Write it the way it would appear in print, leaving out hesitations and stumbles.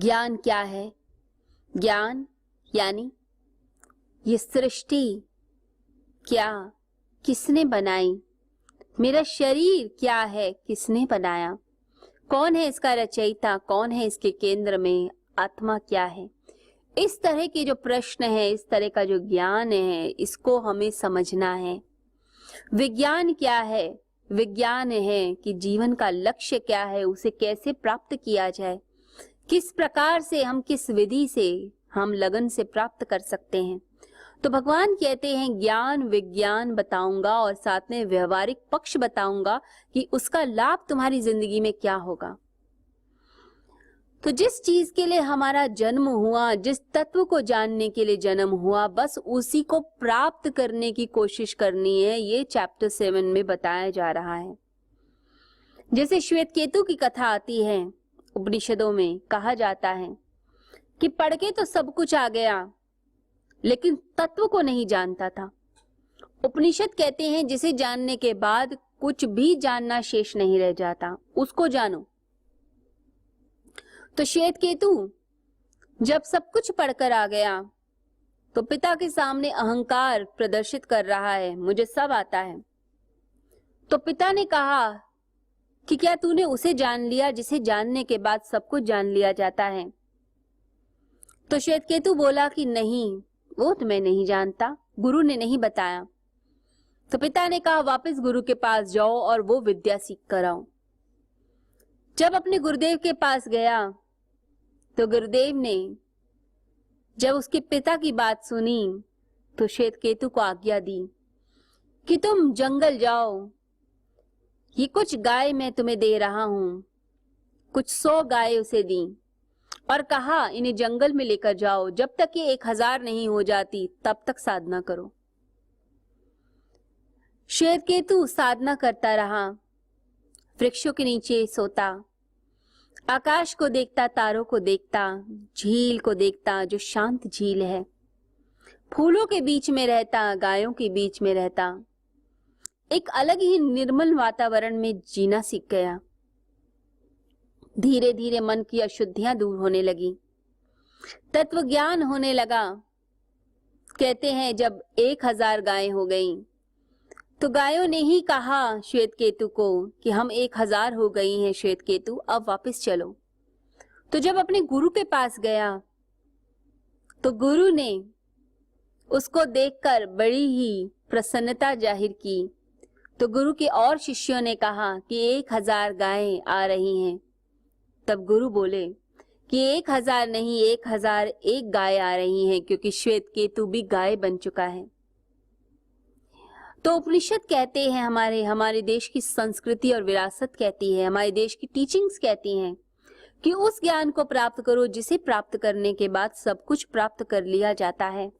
ज्ञान क्या है? ज्ञान यानी ये सृष्टि क्या किसने बनाई, मेरा शरीर क्या है किसने बनाया, कौन है इसका रचयिता, कौन है इसके केंद्र में, आत्मा क्या है। इस तरह के जो प्रश्न है, इस तरह का जो ज्ञान है, इसको हमें समझना है। विज्ञान क्या है? विज्ञान है कि जीवन का लक्ष्य क्या है, उसे कैसे प्राप्त किया जाए, किस प्रकार से हम, किस विधि से हम लगन से प्राप्त कर सकते हैं। तो भगवान कहते हैं ज्ञान विज्ञान बताऊंगा और साथ में व्यवहारिक पक्ष बताऊंगा कि उसका लाभ तुम्हारी जिंदगी में क्या होगा। तो जिस चीज के लिए हमारा जन्म हुआ, जिस तत्व को जानने के लिए जन्म हुआ, बस उसी को प्राप्त करने की कोशिश करनी है। ये चैप्टर 7 में बताया जा रहा है। जैसे श्वेत केतु की कथा आती है, उपनिषदों में कहा जाता है कि पढ़ के तो सब कुछ आ गया लेकिन तत्व को नहीं जानता था। उपनिषद कहते हैं जिसे जानने के बाद कुछ भी जानना शेष नहीं रह जाता, उसको जानो। तो श्वेत केतु जब सब कुछ पढ़कर आ गया तो पिता के सामने अहंकार प्रदर्शित कर रहा है, मुझे सब आता है। तो पिता ने कहा कि क्या तूने उसे जान लिया जिसे जानने के बाद सब कुछ जान लिया जाता है? तो श्वेत केतु बोला कि नहीं, वो तो मैं नहीं जानता, गुरु ने नहीं बताया। तो पिता ने कहा वापस गुरु के पास जाओ और वो विद्या सीख कर आओ। जब अपने गुरुदेव के पास गया तो गुरुदेव ने जब उसके पिता की बात सुनी तो श्वेत केतु को आज्ञा दी कि तुम जंगल जाओ, ये कुछ गाय मैं तुम्हें दे रहा हूं। कुछ 100 गाय उसे दी और कहा इन्हें जंगल में लेकर जाओ, जब तक ये 1000 नहीं हो जाती तब तक साधना करो। श्वेत केतु साधना करता रहा, वृक्षों के नीचे सोता, आकाश को देखता, तारों को देखता, झील को देखता जो शांत झील है, फूलों के बीच में रहता, गायों के बीच में रहता, एक अलग ही निर्मल वातावरण में जीना सीख गया। धीरे धीरे मन की अशुद्धियां दूर होने लगी, तत्व ज्ञान होने लगा। कहते हैं जब 1000 गायें हो गईं तो गायों ने ही कहा श्वेत केतु को कि हम 1000 हो गई हैं श्वेत केतु, अब वापस चलो। तो जब अपने गुरु के पास गया तो गुरु ने उसको देखकर बड़ी ही प्रसन्नता जाहिर की। तो गुरु के और शिष्यों ने कहा कि 1000 गायें आ रही हैं। तब गुरु बोले कि 1000 नहीं, 1001 गाय आ रही हैं, क्योंकि श्वेत केतु भी गाय बन चुका है। तो उपनिषद कहते हैं, हमारे देश की संस्कृति और विरासत कहती है, हमारे देश की टीचिंग्स कहती हैं कि उस ज्ञान को प्राप्त करो जिसे प्राप्त करने के बाद सब कुछ प्राप्त कर लिया जाता है।